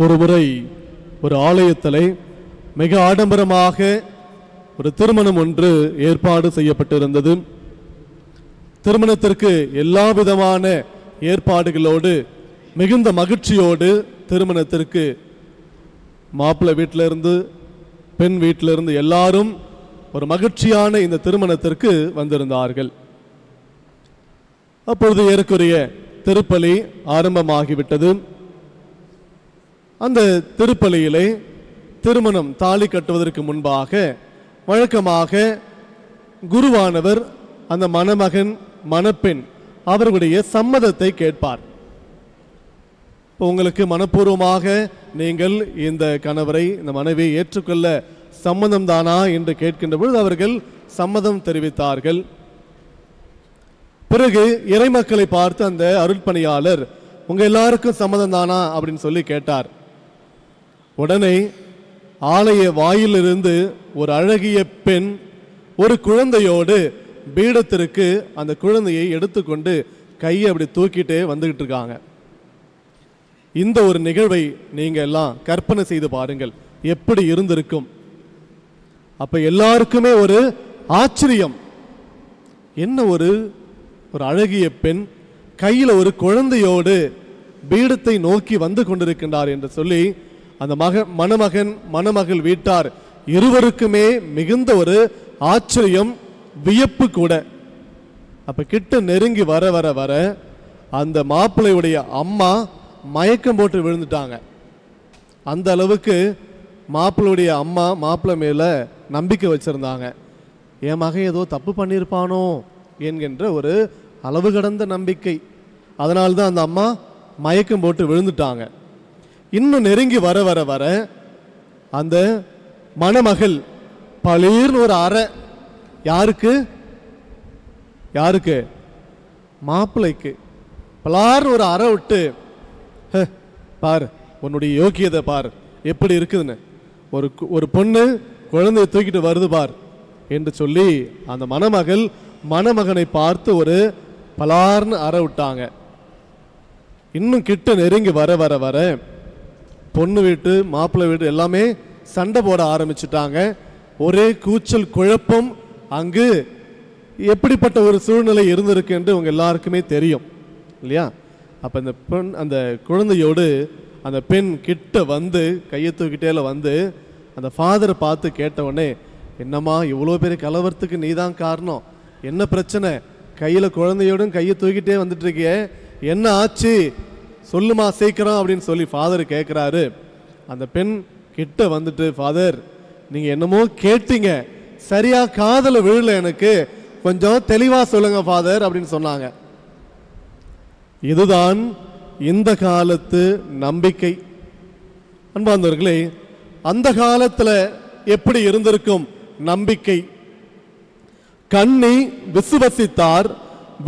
ஒரு முறை ஒரு ஆலயத்திலே மிக ஆடம்பரமாக ஒரு திருமணம் ஒன்று ஏற்பாடு செய்யப்பட்டிருந்தது. திருமணத்திற்கு எல்லா விதமான ஏற்பாடுகளோடு மிகுந்த மகிழ்ச்சியோடு திருமணத்திற்கு மாப்பிள்ளை வீட்டிலிருந்து பெண் வீட்டிலிருந்து எல்லாரும் ஒரு மகிழ்ச்சியான இந்த திருமணத்திற்கு வந்திருந்தார்கள். அப்பொழுது ஏறக்குறைய திருப்பலி ஆரம்பமாகிவிட்டது. அந்த திருப்பலியிலே திருமணம் தாலி கட்டுவதற்கு முன்பாக வழக்கமாக குருவானவர் அந்த மணமகன் மணப்பெண் அவர்களுடைய சம்மதத்தை கேட்பார். உங்களுக்கு மனப்பூர்வமாக நீங்கள் இந்த கணவரை இந்த மனைவியை ஏற்றுக்கொள்ள சம்மதம் தானா என்று கேட்கின்ற பொழுது அவர்கள் சம்மதம் தெரிவித்தார்கள். பிறகு இறைமக்களை பார்த்து அந்த அருட்பணியாளர் உங்க எல்லாருக்கும் சம்மதம் தானா அப்படின்னு சொல்லி கேட்டார். உடனே ஆலய வாயிலிருந்து ஒரு அழகிய பெண் ஒரு குழந்தையோடு பீடத்திற்கு அந்த குழந்தையை எடுத்துக்கொண்டு கையை அப்படி தூக்கிட்டே வந்துகிட்டு இருக்காங்க. இந்த ஒரு நிகழ்வை நீங்க எல்லாம் கற்பனை செய்து பாருங்கள், எப்படி இருந்திருக்கும். அப்ப எல்லாருக்குமே ஒரு ஆச்சரியம், என்ன ஒரு அழகிய பெண் கையில ஒரு குழந்தையோடு பீடத்தை நோக்கி வந்து கொண்டிருக்கின்றார் என்று சொல்லி அந்த மணமகன் மணமகள் வீட்டார் இருவருக்குமே மிகுந்த ஒரு ஆச்சரியம், வியப்பு கூட. அப்ப கிட்ட நெருங்கி வர வர வர அந்த மாப்பிள்ளையுடைய அம்மா மயக்கம் போட்டு விழுந்துட்டாங்க. அந்த அளவுக்கு மாப்பிள்ளையுடைய அம்மா மாப்பிள்ளை மேல நம்பிக்கை வச்சிருந்தாங்க. என் மகன் ஏதோ தப்பு பண்ணியிருப்பானோ என்கின்ற ஒரு அளவு கடந்த நம்பிக்கை. அதனால்தான் அந்த அம்மா மயக்கம் போட்டு விழுந்துட்டாங்க. இன்னும் நெருங்கி வர வர வர அந்த மணமகள் பளீர்னு ஒரு அறை, யாருக்கு யாருக்கு மாப்பிள்ளைக்கு பலார்னு ஒரு அறை விட்டு, பார் உன்னுடைய யோக்கியதை பார் எப்படி இருக்குதுன்னு, ஒரு பொண்ணு குழந்தையை தூக்கிட்டு வருது பார் என்று சொல்லி அந்த மணமகள் மணமகனை பார்த்து ஒரு பலார்னு அறை விட்டாங்க. இன்னும் கிட்ட நெருங்கி வர வர வர பொண்ணு வீட்டு மாப்பிள்ளை வீட்டு எல்லாமே சண்டை போட ஆரம்பிச்சுட்டாங்க. ஒரே கூச்சல் குழப்பம். அங்கு எப்படிப்பட்ட ஒரு சூழ்நிலை இருந்திருக்கு என்று உங்க எல்லாருக்குமே தெரியும் இல்லையா? அப்ப இந்த பெண் அந்த குழந்தையோடு அந்த பெண் கிட்ட வந்து கையை தூக்கிட்டேல வந்து அந்த ஃபாதரை பார்த்து கேட்ட உடனே, என்னம்மா இவ்வளோ பெரிய கலவரத்துக்கு நீ தான் காரணம், என்ன பிரச்சனை, கையில குழந்தையோடும் கையை தூக்கிட்டே வந்துட்டு இருக்கியே, என்ன ஆச்சு சொல்லுமா சீக்கிரம் அப்படின்னு சொல்லி ஃபாதர் கேட்குறாரு. அந்த பெண் கிட்ட வந்துட்டு, ஃபாதர் நீங்க என்னமோ கேட்டீங்க, சரியா காதல விழல, எனக்கு கொஞ்சம் தெளிவா சொல்லுங்க ஃபாதர் அப்படின்னு சொன்னாங்க. இதுதான் இந்த காலத்து நம்பிக்கை. அன்பார்ந்தவர்களே, அந்த காலத்துல எப்படி இருந்திருக்கும் நம்பிக்கை? கண்ணி விசுவசித்தார்,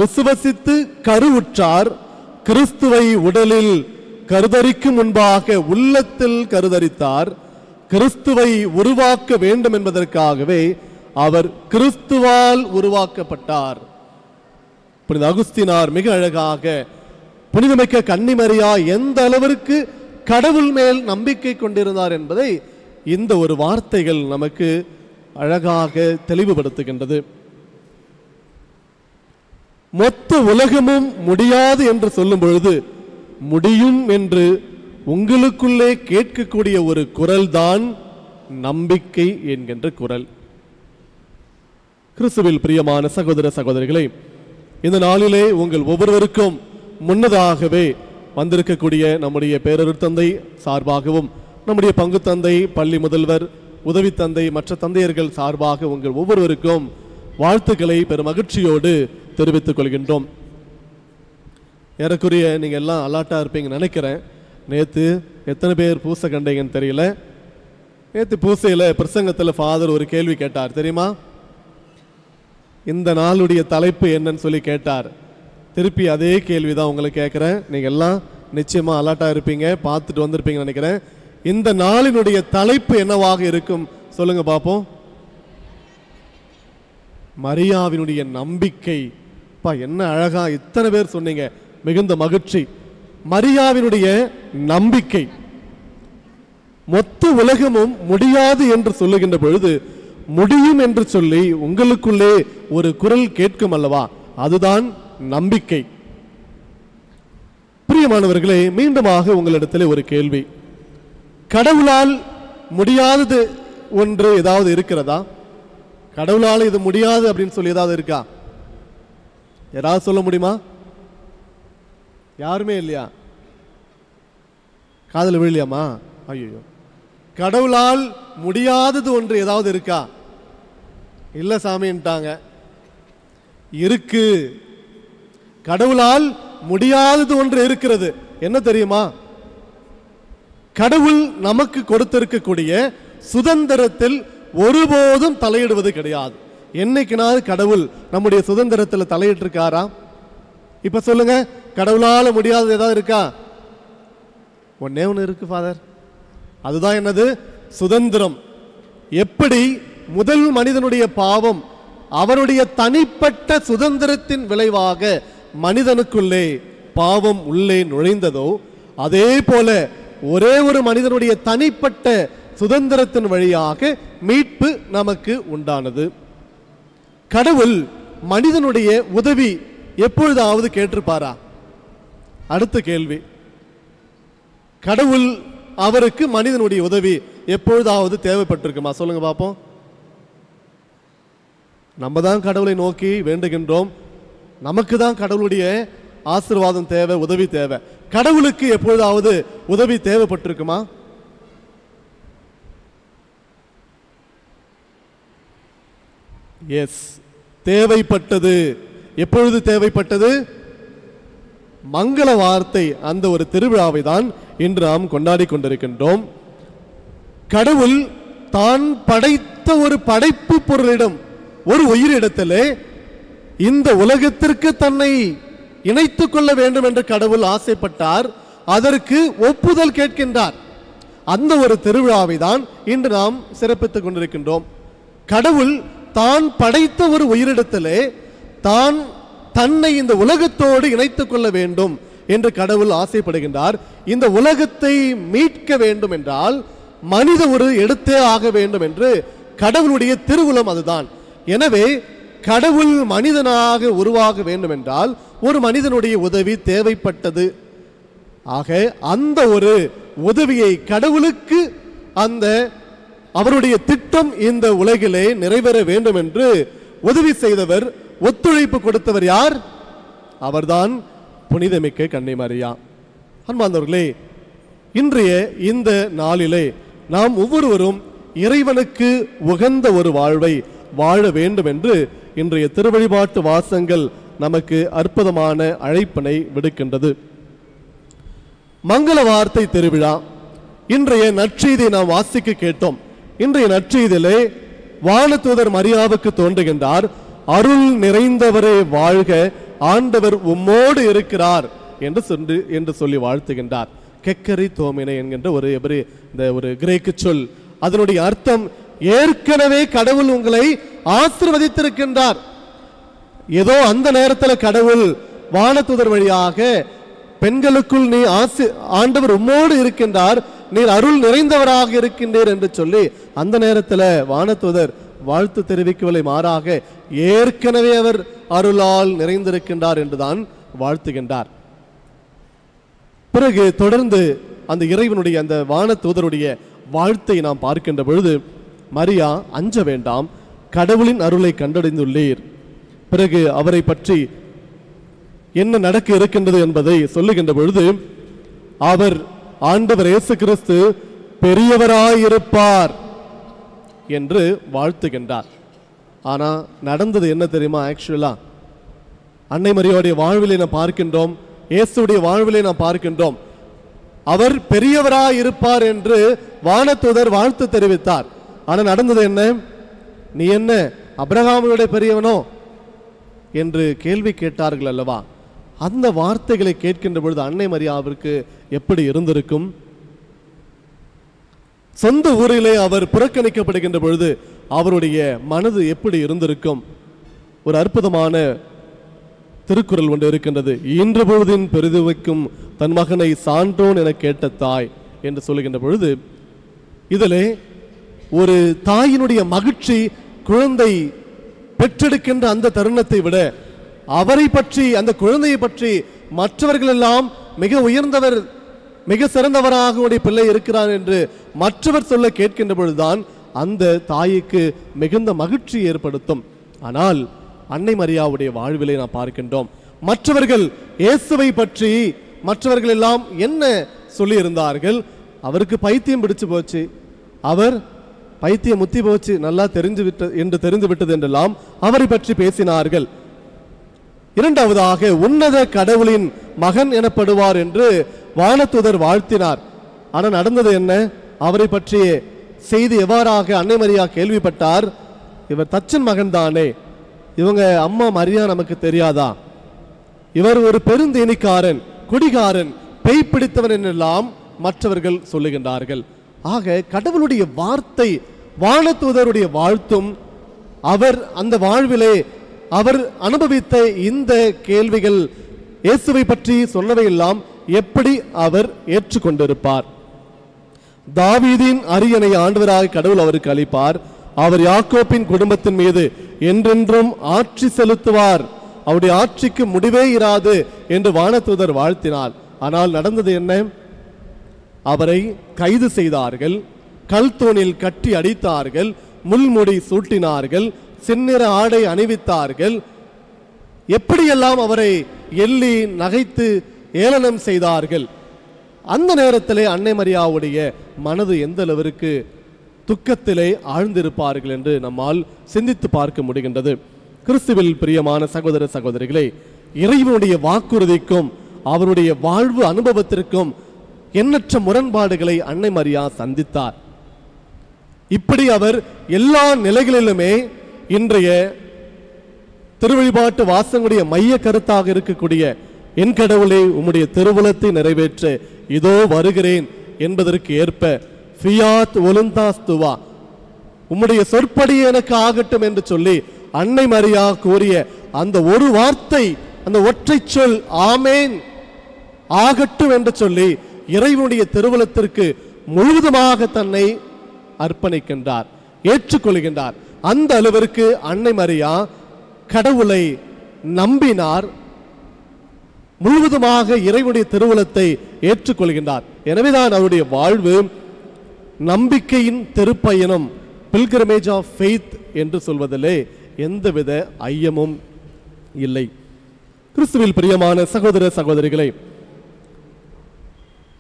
விசுவசித்து கருவுற்றார், கிறிஸ்துவை உடலில் கருதரிக்கும் முன்பாக உள்ளத்தில் கருதரித்தார். கிறிஸ்துவை உருவாக்க வேண்டும் என்பதற்காகவே அவர் கிறிஸ்துவால் உருவாக்கப்பட்டார். புனித அகுஸ்தினார் மிக அழகாக புனிதமிக்க கன்னிமரியா எந்த அளவிற்கு கடவுள் மேல் நம்பிக்கை கொண்டிருந்தார் என்பதை இந்த ஒரு வார்த்தைகள் நமக்கு அழகாக தெளிவுபடுத்துகின்றது. மொத்த உலகமும் முடியாது என்று சொல்லும் பொழுது முடியும் என்று உங்களுக்குள்ளே கேட்கக்கூடிய ஒரு குரல் தான் நம்பிக்கை என்கின்ற குரல். கிறிஸ்துவில் பிரியமான சகோதர சகோதரிகளை, இந்த நாளிலே உங்கள் ஒவ்வொருவருக்கும் முன்னதாகவே வந்திருக்கக்கூடிய நம்முடைய பேரருட் தந்தை சார்பாகவும் நம்முடைய பங்கு தந்தை, பள்ளி முதல்வர், உதவி தந்தை, மற்ற தந்தையர்கள் சார்பாக உங்கள் ஒவ்வொருவருக்கும் வாழ்த்துக்களை பெரும் மகிழ்ச்சியோடு தெரிவித்துக் கொள்கின்றோம். ஏறக்குறைய நீங்க எல்லாம் அலாட்டா இருப்பீங்க நினைக்கிறேன். நேத்து எத்தனை பேர் பூசை கண்டீங்கன்னு தெரியல. நேத்து பூசையில பிரசங்கத்துல ஃபாதர் ஒரு கேள்வி கேட்டார் தெரியுமா? இந்த நாளுடைய தலைப்பு என்னன்னு சொல்லி கேட்டார். திருப்பி அதே கேள்விதான் உங்களை கேட்கிறேன். நீங்க எல்லாம் நிச்சயமா அலாட்டா இருப்பீங்க, பார்த்துட்டு வந்திருப்பீங்கன்னு நினைக்கிறேன். இந்த நாளினுடைய தலைப்பு என்னவாக இருக்கும் சொல்லுங்க பாப்போம். மரியாவினுடைய நம்பிக்கை. என்ன அழகா இத்தனை பேர் சொன்னீங்க, மிகுந்த மகிழ்ச்சி. மரியாவினுடைய நம்பிக்கை. மொத்த உலகமும் முடியாது என்று சொல்லுகின்ற பொழுது முடியும் என்று சொல்லி உங்களுக்குள்ளே ஒரு குரல் கேட்கும் அல்லவா, அதுதான் நம்பிக்கை. பிரியமானவர்களே, மீண்டுமாக உங்களிடத்தில் ஒரு கேள்வி. கடவுளால் முடியாதது ஒன்று ஏதாவது இருக்கிறதா? கடவுளால் இது முடியாது அப்படின்னு சொல்லி ஏதாவது இருக்கா? யாராவது சொல்ல முடியுமா? யாருமே இல்லையா? காதல் விழலையாமா? ஐயோ, கடவுளால் முடியாதது ஒன்று ஏதாவது இருக்கா? இல்ல சாமின்ட்டாங்க. இருக்கு. கடவுளால் முடியாதது ஒன்று இருக்கிறது. என்ன தெரியுமா? கடவுள் நமக்கு கொடுத்திருக்கக்கூடிய சுதந்திரத்தில் ஒருபோதும் தலையிடுவது கிடையாது. என்னைக்குனாவது கடவுள் நம்முடைய சுதந்திரத்தில் தலையிட்டிருக்காரா? இப்ப சொல்லுங்க, கடவுளால முடியாதது ஏதாவது இருக்கா? ஒன்னே ஒன்று இருக்கு ஃபாதர். அதுதான் என்னது? சுதந்திரம். எப்படி முதல் மனிதனுடைய பாவம் அவருடைய தனிப்பட்ட சுதந்திரத்தின் விளைவாக மனிதனுக்குள்ளே பாவம் உள்ளே நுழைந்ததோ, அதே போல ஒரே ஒரு மனிதனுடைய தனிப்பட்ட சுதந்திரத்தின் வழியாக மீட்பு நமக்கு உண்டானது. கடவுள் மனிதனுடைய உதவி எப்பொழுதாவது கேட்டிருப்பாரா? அடுத்த கேள்வி. கடவுள் அவருக்கு மனிதனுடைய உதவி எப்பொழுதாவது தேவைப்பட்டிருக்குமா? சொல்லுங்க பாப்போம். நம்ம தான் கடவுளை நோக்கி வேண்டுகின்றோம். நமக்கு தான் கடவுளுடைய ஆசீர்வாதம் தேவை, உதவி தேவை. கடவுளுக்கு எப்பொழுதாவது உதவி தேவைப்பட்டிருக்குமா? எஸ், தேவைப்பட்டது. எப்பொழுது தேவைப்பட்டது? மங்கள வார்த்தை அந்த ஒரு திருவிழாவை தான் இன்று நாம் கொண்டாடி கொண்டிருக்கின்றோம். கடவுள் தான் படைத்த ஒரு படைப்பு பொருளிடம், ஒரு உயிரிடத்திலே இந்த உலகத்திற்கு தன்னை இணைத்துக் கொள்ள வேண்டும் என்று கடவுள் ஆசைப்பட்டார். அதற்கு ஒப்புதல் கேட்கின்றார். அந்த ஒரு திருவிழாவை தான் இன்று நாம் சிறப்பித்துக் கொண்டிருக்கின்றோம். கடவுள் தான் படைத்த ஒரு உயிரிடத்திலே தான் தன்னை இந்த உலகத்தோடு இணைத்துக் கொள்ள வேண்டும் என்று கடவுள் ஆசைப்படுகின்றார். இந்த உலகத்தை மீட்க வேண்டும் என்றால் மனித ஒரு எடுத்தே ஆக வேண்டும் என்று கடவுளுடைய திருவுளம் அதுதான். எனவே கடவுள் மனிதனாக உருவாக வேண்டும் என்றால் ஒரு மனிதனுடைய உதவி தேவைப்பட்டது. ஆக அந்த ஒரு உதவியை கடவுளுக்கு அந்த அவருடைய திட்டம் இந்த உலகிலே நிறைவேற வேண்டும் என்று உதவி செய்தவர், ஒத்துழைப்பு கொடுத்தவர் யார்? அவர்தான் புனிதமிக்க கன்னை மரியா. அன்பார்ந்தவர்களே, இன்றைய இந்த நாளிலே நாம் ஒவ்வொருவரும் இறைவனுக்கு உகந்த ஒரு வாழ்வை வாழ வேண்டும் என்று இன்றைய திருவழிபாட்டு வாசங்கள் நமக்கு அற்புதமான அழைப்பினை விடுக்கின்றது. மங்கள வார்த்தை திருவிழா. இன்றைய நற்செய்தியை நாம் வாசிக்க கேட்டோம். இன்றைய நற்செய்தியிலே வானதூதர் மரியாவுக்கு தோன்றுகின்றார். அருள் நிறைந்தவரே வாழ்க, ஆண்டவர் உம்மோடு இருக்கிறார் என்று சொல்லி வாழ்த்துகின்றார். கெக்கரி தோமினை என்கின்ற ஒரு கிரேக்கு சொல். அதனுடைய அர்த்தம், ஏற்கனவே கடவுள் உங்களை ஆசீர்வதித்திருக்கின்றார். ஏதோ அந்த நேரத்தில் கடவுள் வானதூதர் வழியாக பெண்களுக்குள் நீ ஆண்டவர் உம்மோடு இருக்கின்றார், நீர் அருள் நிறைந்தவராக இருக்கின்றீர் என்று சொல்லி அந்த நேரத்தில் வானதூதர் வாழ்த்து தெரிவிக்கவில்லை. மாறாக ஏற்கனவே அவர் அருளால் நிறைந்திருக்கின்றார் என்றுதான் வாழ்த்துகின்றார். பிறகு தொடர்ந்து அந்த இறைவனுடைய அந்த வானதூதருடைய வாழ்த்தை நாம் பார்க்கின்ற பொழுது, மரியா அஞ்ச வேண்டாம், கடவுளின் அருளை கண்டடைந்துள்ளீர். பிறகு அவரை பற்றி என்ன நடக்க இருக்கின்றது என்பதை சொல்லுகின்ற பொழுது, அவர் ஆண்டவர் இயேசு கிறிஸ்து பெரியவராயிருப்பார் என்று வாழ்த்துகின்றார். ஆனா நடந்தது என்ன தெரியுமா? ஆக்சுவலா அன்னை மரியாவுடைய வாழ்விலை நாம் பார்க்கின்றோம், இயேசுடைய வாழ்விலை நாம் பார்க்கின்றோம். அவர் பெரியவராயிருப்பார் என்று வானதூதர் வாழ்த்து தெரிவித்தார். ஆனா நடந்தது என்ன? நீ என்ன அபிரகாமியோட பெரியவனோ என்று கேள்வி கேட்டார்கள் அல்லவா? அந்த வார்த்தைகளை கேட்கின்ற பொழுது அன்னை மரியாவிற்கு எப்படி இருந்திருக்கும்? சொந்த ஊரிலே அவர் புறக்கணிக்கப்படுகின்ற பொழுது அவருடைய மனது எப்படி இருந்திருக்கும்? ஒரு அற்புதமான திருக்குறள் ஒன்று இருக்கின்றது. இன்று பொழுதின் பெரிதுவைக்கும் தன் மகனை சான்றோன் என கேட்ட தாய் என்று சொல்லுகின்ற பொழுது, இதிலே ஒரு தாயினுடைய மகிழ்ச்சி குழந்தை பெற்றெடுக்கின்ற அந்த தருணத்தை விட அவரை பற்றி, அந்த குழந்தையை பற்றி மற்றவர்கள் எல்லாம் மிக உயர்ந்தவர், மிக சிறந்தவராக உடைய பிள்ளை இருக்கிறார் என்று மற்றவர் சொல்ல கேட்கின்ற பொழுதுதான் அந்த தாய்க்கு மிகுந்த மகிழ்ச்சி ஏற்படுத்தும். ஆனால் அன்னை மரியாவுடைய வாழ்விலை நாம் பார்க்கின்றோம், மற்றவர்கள் இயேசுவை பற்றி மற்றவர்கள் எல்லாம் என்ன சொல்லி இருந்தார்கள்? அவருக்கு பைத்தியம் பிடிச்சு போச்சு, அவர் பைத்தியம் முத்தி போச்சு, நல்லா தெரிந்து விட்டது என்றெல்லாம் அவரை பற்றி பேசினார்கள். இரண்டாவதாக, உன்னத கடவுளின் மகன் எனப்படுவார் என்று வானதூதர் வாழ்த்தினார். ஆனால் நடந்தது என்ன? அவரை பற்றிய செய்தி எவ்வாறாக அன்னை மரியா கேள்விப்பட்டார்? இவர் தச்சன் மகன் தானே, இவங்க அம்மா மரியா நமக்கு தெரியாதா? இவர் ஒரு பெருந்தேனிக்காரன், குடிகாரன், பேய் பிடித்தவன் என்றெல்லாம் மற்றவர்கள் சொல்லுகின்றார்கள். ஆக கடவுளுடைய வார்த்தை, வானதூதருடைய வாழ்த்தும், அவர் அந்த வாழ்விலே அவர் அனுபவித்த இந்த கேள்விகள், இயேசுவை பற்றி சொன்னவையெல்லாம் எப்படி அவர் ஏற்றுக்கொண்டிருப்பார்? தாவீதின் அரியணை ஆண்டவராக கடவுள் அவருக்கு அளிப்பார். அவர் யாக்கோப்பின் குடும்பத்தின் மீது என்றென்றும் ஆட்சி செலுத்துவார், அவருடைய ஆட்சிக்கு முடிவே இராது என்று வானதூதர் வாழ்த்தினார். ஆனால் நடந்தது என்ன? அவரை கைது செய்தார்கள், கல் தூணில் கட்டி அடித்தார்கள், முள்முடி சூட்டினார்கள், செந்நிற ஆடை அணிவித்தார்கள். எப்படியெல்லாம் அவரை எள்ளி நகைத்து ஏளனம் செய்தார்கள். அந்த நேரத்திலே அன்னை மரியாவுடைய மனது எந்த அளவிற்கு துக்கத்திலே ஆழ்ந்திருப்பார்கள் என்று நம்மால் சிந்தித்து பார்க்க முடிகின்றது. கிறிஸ்துவில் பிரியமான சகோதர சகோதரிகளே, இறைவனுடைய வாக்குறுதிக்கும் அவருடைய வாழ்வு அனுபவத்திற்கும் எண்ணற்ற முரண்பாடுகளை அன்னை மரியா சந்தித்தார். இப்படி அவர் எல்லா நிலைகளிலுமே இன்றைய திருவழிபாட்டு வாசங்களுடைய மைய கருத்தாக இருக்கக்கூடிய என் கடவுளே உம்முடைய திருவுளத்தை நிறைவேற்ற இதோ வருகிறேன் என்பதற்கு ஏற்ப ஃபியாத் ஒலுந்தாஸ் துவா, உம்முடைய சொற்படி எனக்கு ஆகட்டும் என்று சொல்லி அன்னை மரியா கூறிய அந்த ஒரு வார்த்தை, அந்த ஒற்றை சொல் ஆமேன், ஆகட்டும் என்று சொல்லி இறைவனுடைய திருவுளத்திற்கு முழுவதுமாக தன்னை அர்ப்பணிக்கின்றார், ஏற்றுக்கொள்கின்றார். அந்த அளவிற்கு அன்னை மரியா கடவுளை நம்பினார், முழுவதுமாக இறைவனுடைய திருவுளத்தை ஏற்றுக்கொள்கின்றார். எனவேதான் அவருடைய வாழ்வு நம்பிக்கையின் திருப்பயணம், பில்கிரமேஜ் ஆஃப் ஃபெய்த் என்று சொல்வதிலே எந்தவித ஐயமும் இல்லை. கிறிஸ்துவில் பிரியமான சகோதர சகோதரிகளை,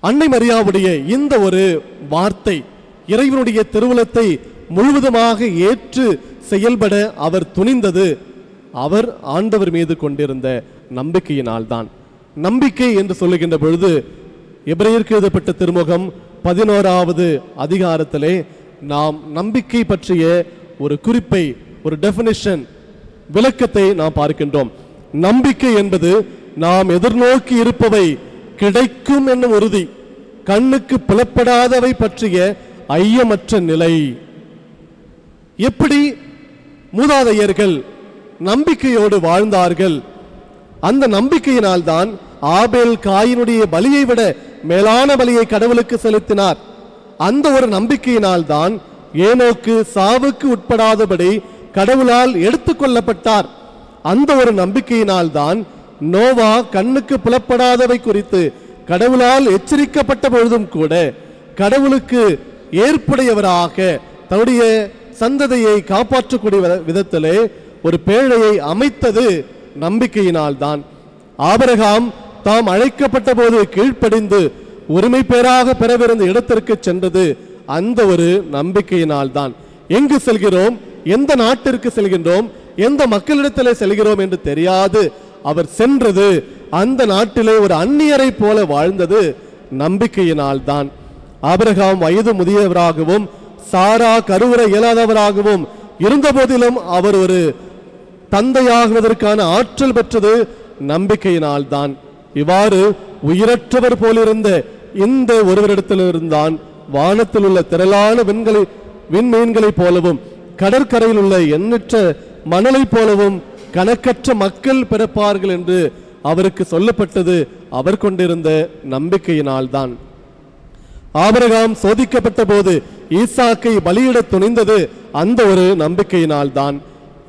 அன்னை மரியாவுடைய இந்த ஒரு வார்த்தை இறைவனுடைய திருவுளத்தை முழுவதுமாக ஏற்று செயல்பட அவர் துணிந்தது அவர் ஆண்டவர் மீது கொண்டிருந்த நம்பிக்கையினால்தான். நம்பிக்கை என்று சொல்லுகின்ற பொழுது எபிரேயருக்கு எழுதப்பட்ட திருமுகம் 11வது அதிகாரத்திலே நாம் நம்பிக்கை பற்றிய ஒரு குறிப்பை, ஒரு டெஃபினிஷன், விளக்கத்தை நாம் பார்க்கின்றோம். நம்பிக்கை என்பது நாம் எதிர்நோக்கி இருப்பவை கிடைக்கும் என்னும் உறுதி, கண்ணுக்கு புலப்படாதவை பற்றிய ஐயமற்ற நிலை. எப்படி மூதாதையர்கள் நம்பிக்கையோடு வாழ்ந்தார்கள், அந்த நம்பிக்கையினால் தான் ஆபேல் காயினுடைய பலியை விட மேலான பலியை கடவுளுக்கு செலுத்தினார். அந்த ஒரு நம்பிக்கையினால் தான் ஏனோக்கு சாவுக்கு உட்படாதபடி கடவுளால் எடுத்துக்கொள்ளப்பட்டார். அந்த ஒரு நம்பிக்கையினால் தான் நோவா கண்ணுக்கு புலப்படாதவை குறித்து கடவுளால் எச்சரிக்கப்பட்ட பொழுதும் கூட கடவுளுக்கு ஏற்புடையவராக தன்னுடைய சந்ததியை காப்பாற்றக்கூடிய விதத்திலே ஒரு பேழையை அமைத்தது நம்பிக்கையினால் தான். ஆபிரகாம் தாம் அழைக்கப்பட்ட போது கீழ்ப்படிந்து உரிமை பேராக பெறவிருந்த இடத்திற்கு சென்றது அந்த ஒரு நம்பிக்கையினால் தான். எங்கு செல்கிறோம், எந்த நாட்டிற்கு செல்கின்றோம், எந்த மக்களிடத்திலே செல்கிறோம் என்று தெரியாது அவர் சென்றது அந்த நாட்டிலே ஒரு அந்நியரை போல வாழ்ந்தது நம்பிக்கையினால் தான். ஆபிரகாம் வயது முதியவராகவும் சாரா கருவுற இயலாதவராகவும் இருந்த போதிலும் அவர் ஒரு தந்தையாகுவதற்கான ஆற்றல் பெற்றது நம்பிக்கையினால் தான். இவ்வாறு உயிரற்றவர் போலிருந்த இந்த ஒருவரிடத்திலிருந்தான் வானத்தில் உள்ள திரளான விண்மீன்களைப் போலவும் கடற்கரையில் உள்ள எண்ணற்ற மணலை போலவும் கணக்கற்ற மக்கள் பிறப்பார்கள் என்று அவருக்கு சொல்லப்பட்டது அவர் கொண்டிருந்த நம்பிக்கையினால் தான். ஆபிரகாம் சோதிக்கப்பட்ட போது ஈசாக்கை பலியிட துணிந்தது அந்த ஒரு நம்பிக்கையினால் தான்.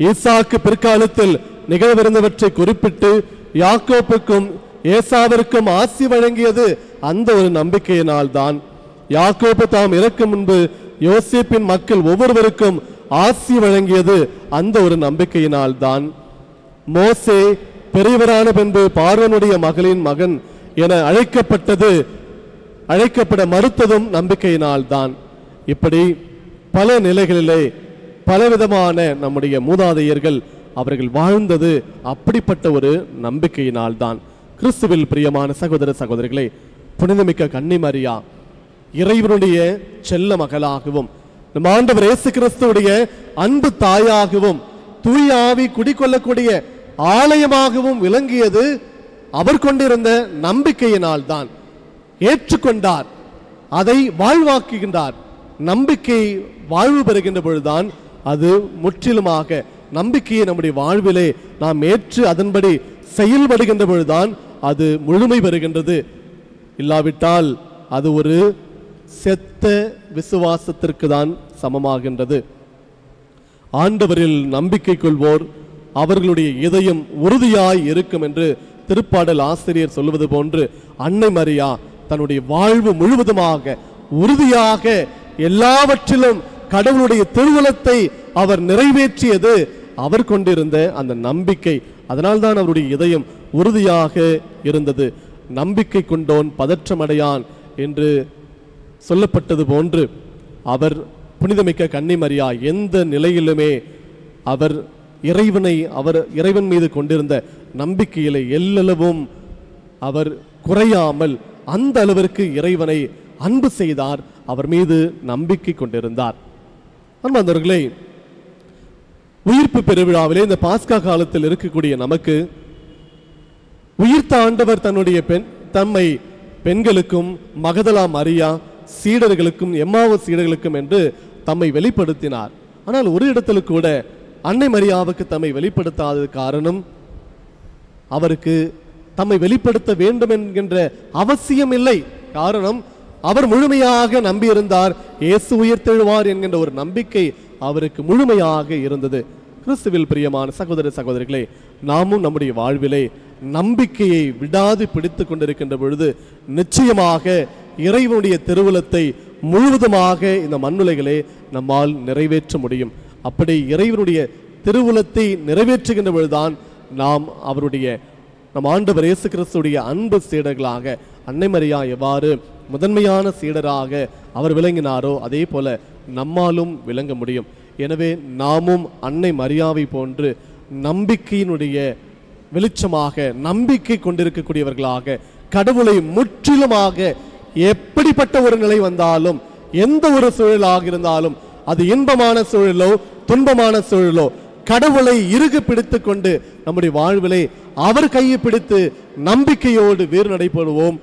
ஈசாக்கு பிற்காலத்தில் நிகழவிருந்தவற்றை குறிப்பிட்டு யாக்கோப்புக்கும் ஏசாவிற்கும் ஆசி வழங்கியது அந்த ஒரு நம்பிக்கையினால் தான். யாக்கோப்பு தாம் இறக்கும் முன்பு யோசேப்பின் மக்கள் ஒவ்வொருவருக்கும் ஆசி வழங்கியது அந்த ஒரு நம்பிக்கையினால் தான். மோசே பெரியவரான பின்பு பார்வோனுடைய மகளின் மகன் என அழைக்கப்பட மறுத்ததும் நம்பிக்கையினால் தான். இப்படி பல நிலைகளிலே பலவிதமான நம்முடைய மூதாதையர்கள் அவர்கள் வாழ்ந்தது அப்படிப்பட்ட ஒரு நம்பிக்கையினால் தான். கிறிஸ்துவில் பிரியமான சகோதர சகோதரிகளே, புனிதமிக்க கன்னிமரியா இறைவனுடைய செல்ல மகளாகவும் நம் ஆண்டவர் இயேசு கிறிஸ்துவுடைய அன்பு தாயாகவும் தூய ஆவி குடிக்கொள்ளக்கூடிய ஆலயமாகவும் விளங்கியது அவர் கொண்டிருந்த நம்பிக்கையினால் தான். ஏற்றுக்கொண்டார், அதை வாழ்வாக்குகின்றார். நம்பிக்கை வாழ்வு பெறுகின்ற பொழுதுதான் அது முற்றிலுமாக நம்பிக்கையை நம்முடைய வாழ்விலே நாம் ஏற்று அதன்படி செயல்படுகின்ற பொழுதுதான் அது முழுமை பெறுகின்றது. இல்லாவிட்டால் அது ஒரு செத்த விசுவாசத்திற்கு தான் சமமாகின்றது. ஆண்டவரில் நம்பிக்கை கொள்வோர் அவர்களுடைய இதயம் உறுதியாய் இருக்கும் என்று திருப்பாடல் ஆசிரியர் சொல்வது போன்று அன்னை மரியா தன்னுடைய வாழ்வு முழுவதுமாக உறுதியாக எல்லாவற்றிலும் கடவுளுடைய திருவுளத்தை அவர் நிறைவேற்றியது அவர் கொண்டிருந்த அந்த நம்பிக்கை. அதனால்தான் அவருடைய இதயம் உறுதியாக இருந்தது. நம்பிக்கை கொண்டோன் பதற்றமடையான் என்று சொல்லப்பட்டது போன்று அவர் புனிதமிக்க கன்னிமரியா எந்த நிலையிலுமே அவர் இறைவன் மீது கொண்டிருந்த நம்பிக்கையிலே எல்லளவும் அவர் குறையாமல் அந்த அளவிற்கு இறைவனை அன்பு செய்தார், அவர் மீது நம்பிக்கை கொண்டிருந்தார். அன்பார்ந்தவர்களே, உயிர்ப்பு பெருவிழாவிலே இந்த பாஸ்கா காலத்தில் இருக்கக்கூடிய நமக்கு உயிர்த்த ஆண்டவர் தன்னுடைய தம்மை பெண்களுக்கும் மகதலா மரியா சீடர்களுக்கும் எம்மாவூஸ் சீடர்களுக்கும் என்று தம்மை வெளிப்படுத்தினார். ஆனால் ஒரு இடத்துல கூட அன்னை மரியாவுக்கு தம்மை வெளிப்படுத்தாத காரணம் அவருக்கு தம்மை வெளிப்படுத்த வேண்டும் என்கின்ற அவசியம் இல்லை. காரணம் அவர் முழுமையாக நம்பியிருந்தார். இயேசு உயிர்த்தெழுவார் என்கின்ற ஒரு நம்பிக்கை அவருக்கு முழுமையாக இருந்தது. கிறிஸ்துவில் பிரியமான சகோதர சகோதரிகளே, நாமும் நம்முடைய வாழ்விலே நம்பிக்கையை விடாது பிடித்து கொண்டிருக்கின்ற பொழுது நிச்சயமாக இறைவனுடைய திருவுளத்தை முழுவதுமாக இந்த மண்ணுலகிலே நம்மால் நிறைவேற்ற முடியும். அப்படி இறைவனுடைய திருவுளத்தை நிறைவேற்றுகின்ற பொழுதுதான் நாம் அவருடைய நம் ஆண்டவர் இயேசு கிறிஸ்துடைய அன்பு சீடர்களாக அன்னை மரியா எவ்வாறு முதன்மையான சீடராக அவர் விளங்கினாரோ அதே போல நம்மாலும் விளங்க முடியும். எனவே நாமும் அன்னை மரியாவை போன்று நம்பிக்கையினுடைய வெளிச்சமாக நம்பிக்கை கொண்டிருக்கக்கூடியவர்களாக கடவுளை முற்றிலுமாக எப்படிப்பட்ட ஒரு நிலை வந்தாலும் எந்த ஒரு சூழலாக இருந்தாலும் அது இன்பமான சூழலோ துன்பமான சூழலோ கடவுளை இறுக பிடித்து கொண்டு நம்முடைய வாழ்விலே அவர் கையை பிடித்து நம்பிக்கையோடு வேறு நடைபெறுவோம்.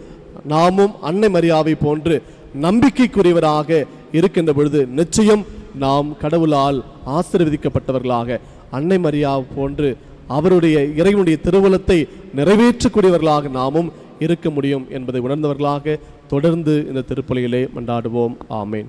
நாமும் அன்னை மரியாவை போன்று நம்பிக்கைக்குரியவராக இருக்கின்ற பொழுது நிச்சயம் நாம் கடவுளால் ஆசீர்வதிக்கப்பட்டவர்களாக அன்னை மரியா போன்று அவருடைய இறைவனுடைய திருவுளத்தை நிறைவேற்றக்கூடியவர்களாக நாமும் இருக்க முடியும் என்பதை உணர்ந்தவர்களாக தொடர்ந்து இந்த திருப்பலியிலே மன்றாடுவோம். ஆமேன்.